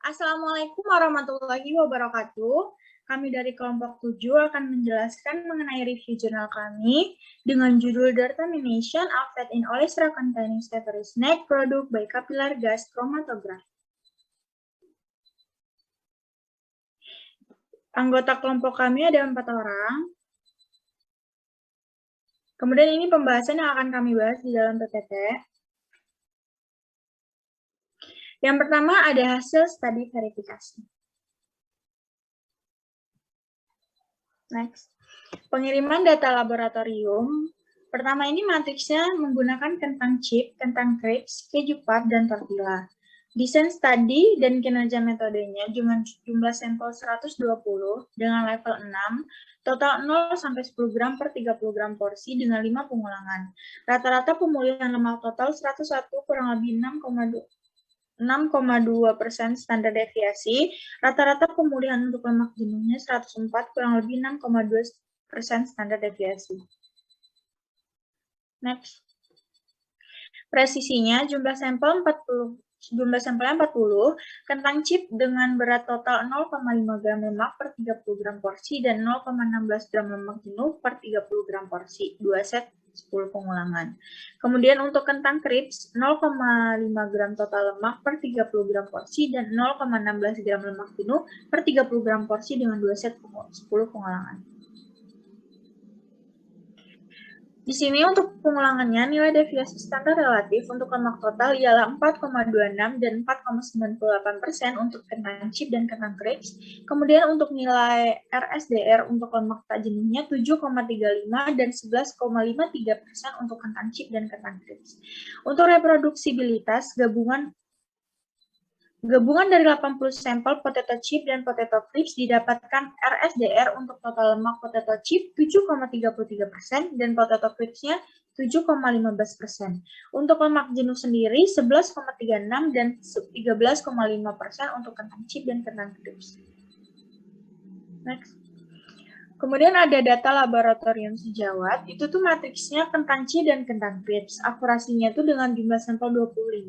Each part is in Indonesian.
Assalamualaikum warahmatullahi wabarakatuh. Kami dari kelompok 7 akan menjelaskan mengenai review jurnal kami dengan judul Determination of Fat in Olestra Containing Savory Snack Product by Capillary Gas Chromatography. Anggota kelompok kami ada 4 orang. Kemudian ini pembahasan yang akan kami bahas di dalam PPT. Yang pertama ada hasil studi verifikasi. Next. Pengiriman data laboratorium. Pertama ini matriksnya menggunakan kentang chip, kentang crepes, keju puff, dan tortilla. Desain studi dan kinerja metodenya jumlah sampel 120 dengan level 6, total 0 sampai 10 gram per 30 gram porsi dengan 5 pengulangan. Rata-rata pemulihan lemak total 101 kurang lebih 6,2% standar deviasi, rata-rata pemulihan untuk lemak jenuhnya 104 kurang lebih 6,2% standar deviasi. Next. Presisinya jumlah sampelnya 40, kentang chip dengan berat total 0,5 gram lemak per 30 gram porsi dan 0,16 gram lemak jenuh per 30 gram porsi, 2 set 10 pengulangan. Kemudian untuk kentang crepes 0,5 gram total lemak per 30 gram porsi dan 0,16 gram lemak jenuh per 30 gram porsi dengan 2 set 10 pengulangan. Di sini untuk pengulangannya, nilai deviasi standar relatif untuk lemak total ialah 4,26 dan 4,98% untuk kentang chip dan kentang crepes. Kemudian untuk nilai RSDR untuk lemak tak jenuhnya 7,35 dan 11,53% untuk kentang chip dan kentang crepes. Untuk reproduksibilitas, gabungan dari 80 sampel potato chip dan potato crisps didapatkan RSDR untuk total lemak potato chip 7,33% dan potato crisps-nya 7,15%. Untuk lemak jenuh sendiri 11,36 dan 13,5% untuk kentang chip dan kentang crisps. Next. Kemudian ada data laboratorium sejawat, itu tuh matriksnya kentang chip dan kentang crisps. Akurasinya tuh dengan jumlah sampel 25,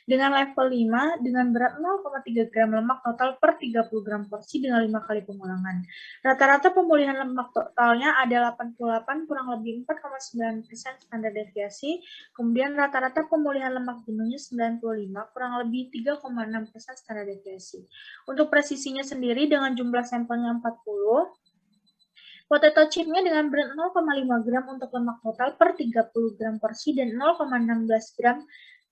dengan level 5, dengan berat 0,3 gram lemak total per 30 gram porsi dengan 5 kali pengulangan. Rata-rata pemulihan lemak totalnya ada 88 kurang lebih 4,9% standar deviasi, kemudian rata-rata pemulihan lemak jenuhnya 95 kurang lebih 3,6% standar deviasi. Untuk presisinya sendiri dengan jumlah sampelnya 40, potato chip-nya dengan berat 0,5 gram untuk lemak total per 30 gram porsi dan 0,16 gram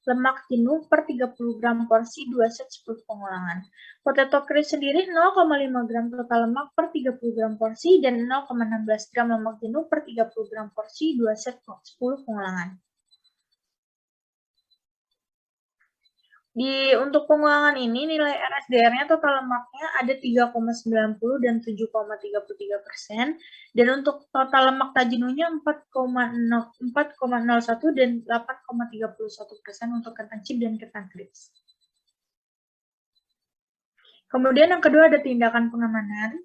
lemak jenuh per 30 gram porsi 2 set 10 pengulangan. Potato crisp sendiri 0,5 gram total lemak per 30 gram porsi dan 0,16 gram lemak jenuh per 30 gram porsi 2 set 10 pengulangan. Untuk pengulangan ini, nilai RSDR-nya total lemaknya ada 3,90 dan 7,33%, dan untuk total lemak tak jenuhnya 4,01 dan 8,31% untuk kentang chip dan kentang crisps. Kemudian yang kedua ada tindakan pengamanan.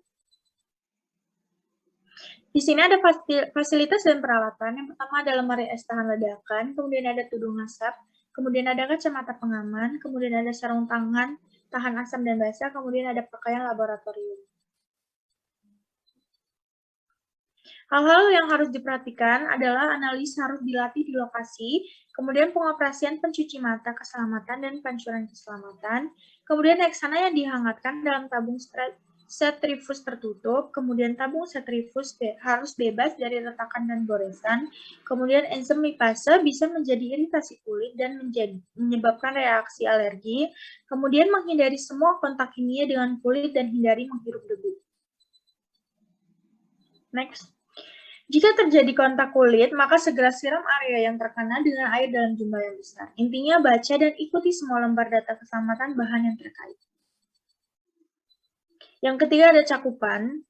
Di sini ada fasilitas dan peralatan. Yang pertama ada lemari es tahan ledakan, kemudian ada tudung asap, kemudian ada kacamata pengaman, kemudian ada sarung tangan, tahan asam dan basah, kemudian ada pakaian laboratorium. Hal-hal yang harus diperhatikan adalah analis harus dilatih di lokasi, kemudian pengoperasian pencuci mata keselamatan dan pancuran keselamatan, kemudian heksana yang dihangatkan dalam tabung centrifuge tertutup, kemudian tabung centrifuge harus bebas dari retakan dan goresan, kemudian enzim lipase bisa menjadi iritasi kulit dan menyebabkan reaksi alergi, kemudian menghindari semua kontak kimia dengan kulit dan hindari menghirup debu. Next. Jika terjadi kontak kulit, maka segera siram area yang terkena dengan air dalam jumlah yang besar. Intinya baca dan ikuti semua lembar data keselamatan bahan yang terkait. Yang ketiga ada cakupan.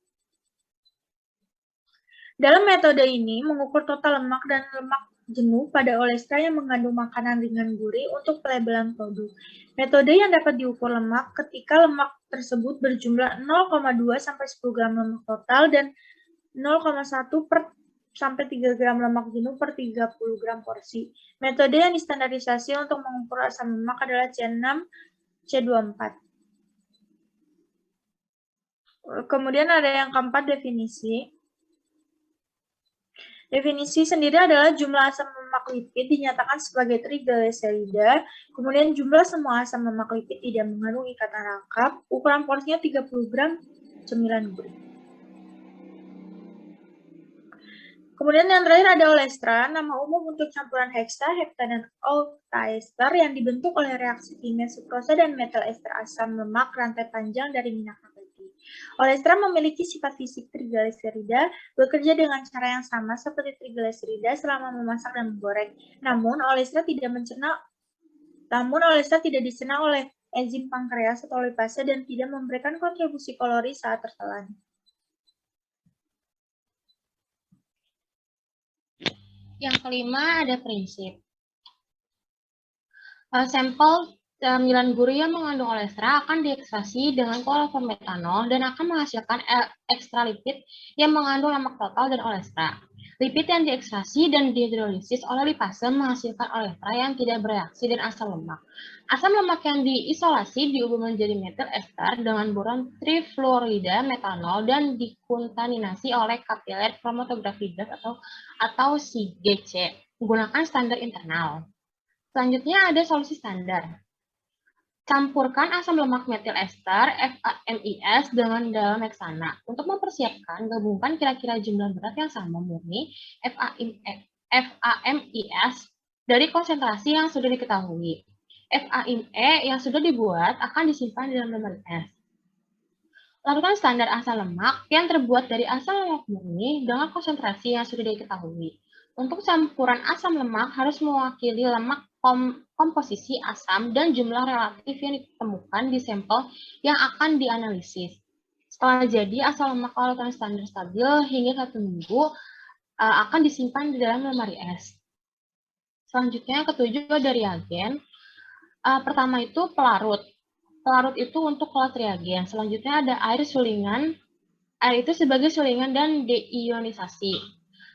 Dalam metode ini, mengukur total lemak dan lemak jenuh pada olestra yang mengandung makanan ringan gurih untuk pelabelan produk. Metode yang dapat diukur lemak ketika lemak tersebut berjumlah 0,2 sampai 10 gram lemak total dan 0,1 sampai 3 gram lemak jenuh per 30 gram porsi. Metode yang distandarisasi untuk mengukur asam lemak adalah C6, C24. Kemudian ada yang keempat, definisi. Definisi sendiri adalah jumlah asam lemak lipid dinyatakan sebagai trigliserida, kemudian jumlah semua asam lemak lipid tidak mengandung ikatan rangkap, ukuran porsinya 30 gram, cemilan gurih. Kemudian yang terakhir ada olestra, nama umum untuk campuran heksa, hepta, dan oktaester yang dibentuk oleh reaksi kimia sukrosa dan metil ester asam lemak rantai panjang dari minyak nabati. Olestra memiliki sifat fisik trigliserida, bekerja dengan cara yang sama seperti trigliserida selama memasak dan menggoreng. Namun olestra tidak dicerna oleh enzim pankreas atau lipase dan tidak memberikan kontribusi kalori saat tertelan. Yang kelima ada prinsip. Sampel camilan gurih yang mengandung olestra akan diekstraksi dengan kloroform metanol dan akan menghasilkan ekstra lipid yang mengandung lemak total dan olestra. Lipid yang diekstraksi dan dihidrolisis oleh lipase menghasilkan olestra yang tidak bereaksi dengan asam lemak. Asam lemak yang diisolasi diubah menjadi metil ester dengan boron trifluorida metanol dan dikontaminasi oleh kapiler kromatografi gas atau CGC menggunakan standar internal. Selanjutnya ada solusi standar. Campurkan asam lemak metil ester FAMIS dengan dalam heksana. Untuk mempersiapkan, gabungkan kira-kira jumlah berat yang sama murni FAMIS dari konsentrasi yang sudah diketahui. FAME yang sudah dibuat akan disimpan di dalam lemari es. Lakukan standar asam lemak yang terbuat dari asam lemak murni dengan konsentrasi yang sudah diketahui. Untuk campuran asam lemak harus mewakili lemak komposisi asam dan jumlah relatif yang ditemukan di sampel yang akan dianalisis. Setelah jadi, asam lemak larutan standar stabil hingga 1 minggu akan disimpan di dalam lemari es. Selanjutnya, ketujuh ada reagen. Pertama itu pelarut. Pelarut itu untuk kelas reagen. Selanjutnya ada air sulingan. Air itu sebagai sulingan dan deionisasi.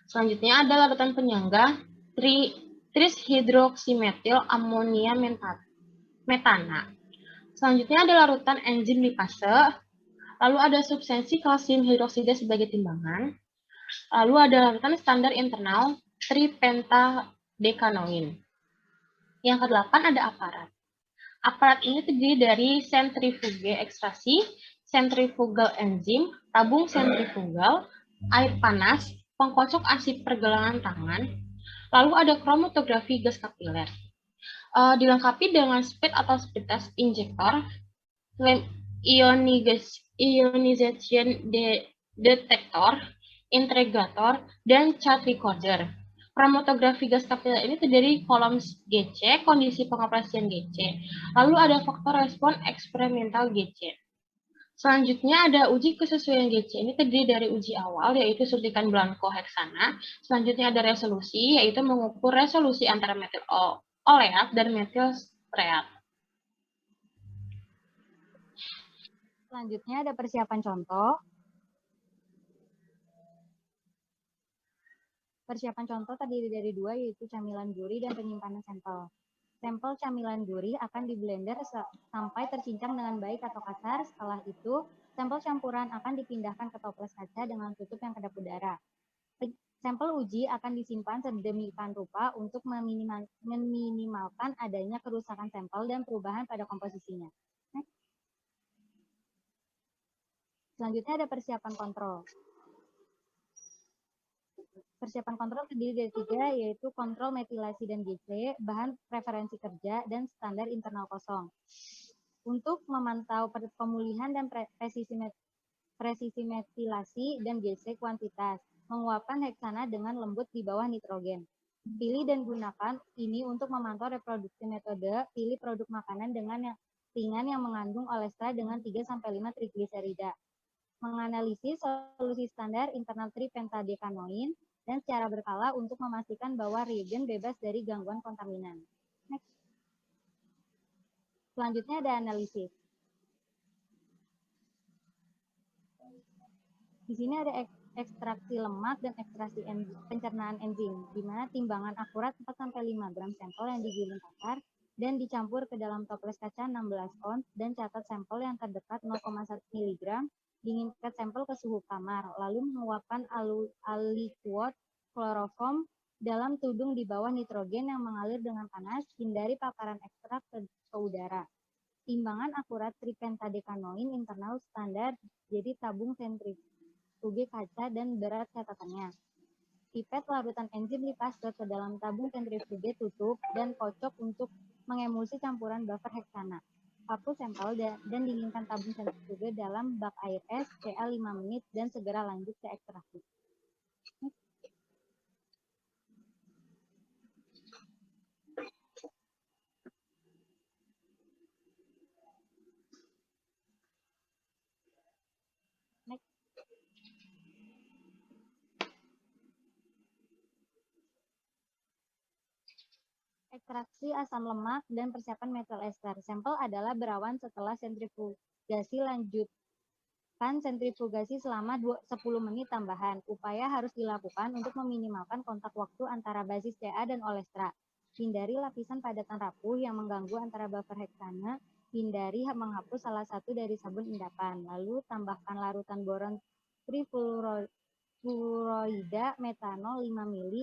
Selanjutnya ada larutan penyangga trishidroksimetil amonia metana. Selanjutnya ada larutan enzim lipase. Lalu ada substansi kalsium hidroksida sebagai timbangan. Lalu ada larutan standar internal tripentadekanoin. Yang ke-8 ada aparat. Aparat ini terdiri dari sentrifuge ekstraksi, sentrifugal enzim, tabung sentrifugal, air panas, pengkocok arsip pergelangan tangan, lalu ada kromatografi gas kapiler. Dilengkapi dengan speed atau speed test injektor, ionization detector, integrator, dan chart recorder. Kromatografi gas kapiler ini terdiri kolom GC, kondisi pengoperasian GC. Lalu ada faktor respon eksperimental GC. Selanjutnya ada uji kesesuaian GC. Ini terdiri dari uji awal, yaitu suntikan blanko heksana. Selanjutnya ada resolusi, yaitu mengukur resolusi antara metil oleat dan metil stearat. Selanjutnya ada persiapan contoh. Persiapan contoh terdiri dari 2, yaitu camilan gurih dan penyimpanan sampel. Sampel camilan gurih akan diblender sampai tercincang dengan baik atau kasar. Setelah itu, sampel campuran akan dipindahkan ke toples kaca dengan tutup yang kedap udara. Sampel uji akan disimpan sedemikian rupa untuk meminimalkan adanya kerusakan sampel dan perubahan pada komposisinya. Selanjutnya ada persiapan kontrol. Persiapan kontrol terdiri dari 3, yaitu kontrol metilasi dan GC, bahan preferensi kerja, dan standar internal kosong. Untuk memantau pemulihan dan presisi metilasi dan GC kuantitas, menguapkan heksana dengan lembut di bawah nitrogen. Pilih dan gunakan ini untuk memantau reproduksi metode, pilih produk makanan dengan yang ringan yang mengandung olestra dengan 3-5 trigliserida. Menganalisis solusi standar internal tripentadekanoin, dan secara berkala untuk memastikan bahwa reagen bebas dari gangguan kontaminan. Next. Selanjutnya ada analisis. Di sini ada ekstraksi lemak dan ekstraksi pencernaan enzim, di mana timbangan akurat 4-5 gram sampel yang digiling kasar dan dicampur ke dalam toples kaca 16 ons dan catat sampel yang terdekat 0,1 mg Dinginkan sampel ke suhu kamar, lalu menguapkan aliquot kloroform dalam tudung di bawah nitrogen yang mengalir dengan panas. Hindari paparan ekstrak ke udara. Timbangan akurat tripentadekanoin internal standar, jadi tabung sentrifuge kaca dan berat catatannya. Pipet larutan enzim lipase ke dalam tabung sentrifuge tutup dan kocok untuk mengemulsi campuran buffer heksana. Hapus sampel dan dinginkan tabung sentrifuge dalam bak air es CA 5 menit dan segera lanjut ke ekstraksi. Ekstraksi asam lemak dan persiapan metil ester. Sampel adalah berawan setelah sentrifugasi. Lanjutkan sentrifugasi selama 10 menit tambahan. Upaya harus dilakukan untuk meminimalkan kontak waktu antara basis CA dan olestra. Hindari lapisan padatan rapuh yang mengganggu antara buffer heksana. Hindari menghapus salah satu dari sabun endapan. Lalu tambahkan larutan boron trifluoroida metanol 5 ml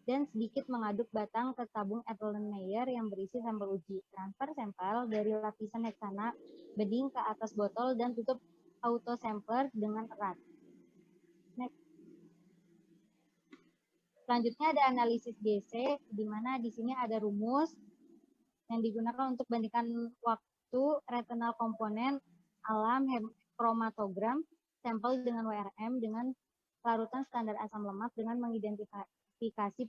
dan sedikit mengaduk batang ke tabung Erlenmeyer yang berisi sampel uji. Transfer sampel dari lapisan heksana bening ke atas botol dan tutup autosampler dengan erat. Next. Selanjutnya ada analisis GC, di mana di sini ada rumus yang digunakan untuk bandingkan waktu retinal komponen alam kromatogram sampel dengan WRM dengan larutan standar asam lemak dengan mengidentifikasi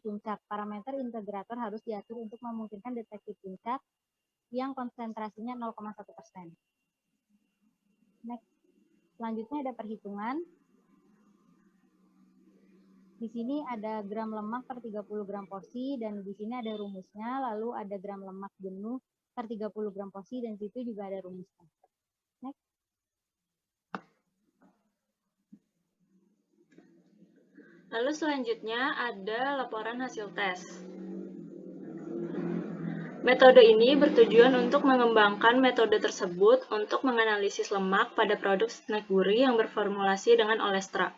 puncak. Parameter integrator harus diatur untuk memungkinkan deteksi puncak yang konsentrasinya 0,1%. Next. Selanjutnya ada perhitungan. Di sini ada gram lemak per 30 gram porsi dan di sini ada rumusnya, lalu ada gram lemak jenuh per 30 gram porsi dan di situ juga ada rumusnya. Next. Lalu selanjutnya ada laporan hasil tes. Metode ini bertujuan untuk mengembangkan metode tersebut untuk menganalisis lemak pada produk snackberry yang berformulasi dengan olestra.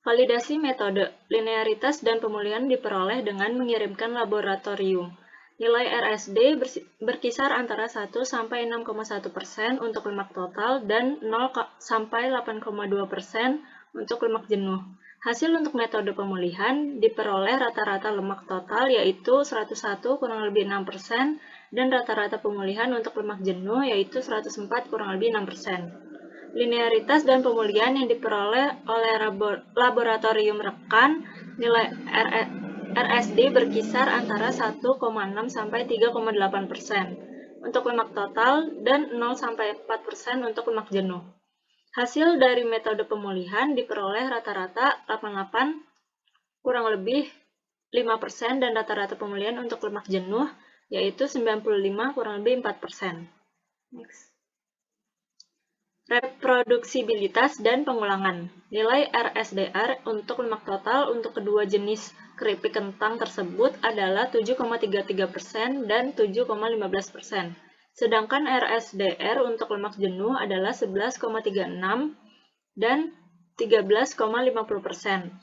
Validasi metode, linearitas dan pemulihan diperoleh dengan mengirimkan laboratorium. Nilai RSD berkisar antara 1 sampai 6,1% untuk lemak total dan 0 sampai 8,2% untuk lemak jenuh. Hasil untuk metode pemulihan diperoleh rata-rata lemak total yaitu 101 kurang lebih 6% dan rata-rata pemulihan untuk lemak jenuh yaitu 104 kurang lebih 6%. Linearitas dan pemulihan yang diperoleh oleh laboratorium rekan, nilai RSD berkisar antara 1,6 sampai 3,8% untuk lemak total dan 0 sampai 4% untuk lemak jenuh. Hasil dari metode pemulihan diperoleh rata-rata 88 kurang lebih 5% dan rata-rata pemulihan untuk lemak jenuh yaitu 95 kurang lebih 4%. Next. Reproduksibilitas dan pengulangan. Nilai RSDR untuk lemak total untuk kedua jenis keripik kentang tersebut adalah 7,33% dan 7,15%. Sedangkan RSDR untuk lemak jenuh adalah 11,36 dan 13,50%.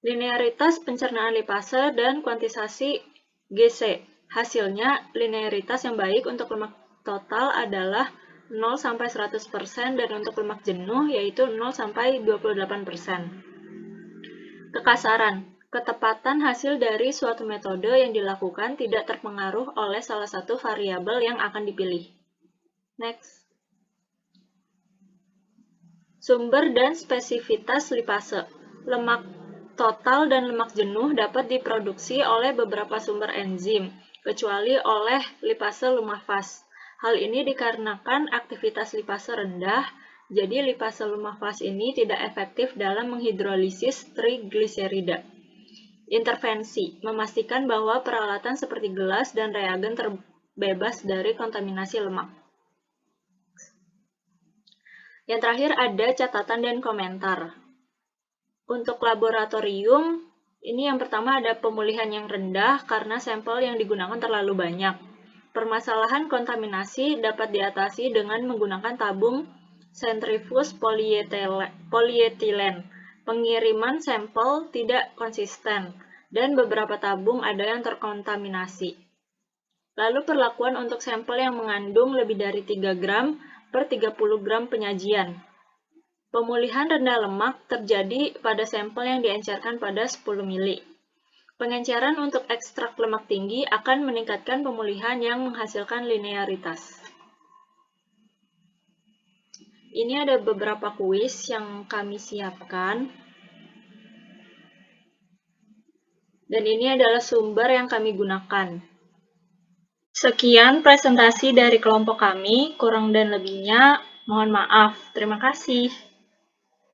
Linearitas pencernaan lipase dan kuantisasi GC. Hasilnya, linearitas yang baik untuk lemak total adalah 0 sampai 100% dan untuk lemak jenuh yaitu 0 sampai 28%. Kekasaran, ketepatan hasil dari suatu metode yang dilakukan tidak terpengaruh oleh salah satu variabel yang akan dipilih. Next. Sumber dan spesifitas lipase. Lemak total dan lemak jenuh dapat diproduksi oleh beberapa sumber enzim, kecuali oleh lipase lumafas. Hal ini dikarenakan aktivitas lipase rendah, jadi lipase lumafas ini tidak efektif dalam menghidrolisis trigliserida. Intervensi, memastikan bahwa peralatan seperti gelas dan reagen terbebas dari kontaminasi lemak. Yang terakhir ada catatan dan komentar. Untuk laboratorium, ini yang pertama ada pemulihan yang rendah karena sampel yang digunakan terlalu banyak. Permasalahan kontaminasi dapat diatasi dengan menggunakan tabung sentrifuge polietilen. Pengiriman sampel tidak konsisten, dan beberapa tabung ada yang terkontaminasi. Lalu perlakuan untuk sampel yang mengandung lebih dari 3 gram per 30 gram penyajian. Pemulihan rendah lemak terjadi pada sampel yang diencerkan pada 10 mili. Pengenceran untuk ekstrak lemak tinggi akan meningkatkan pemulihan yang menghasilkan linearitas. Ini ada beberapa kuis yang kami siapkan. Dan ini adalah sumber yang kami gunakan. Sekian presentasi dari kelompok kami, kurang dan lebihnya mohon maaf. Terima kasih.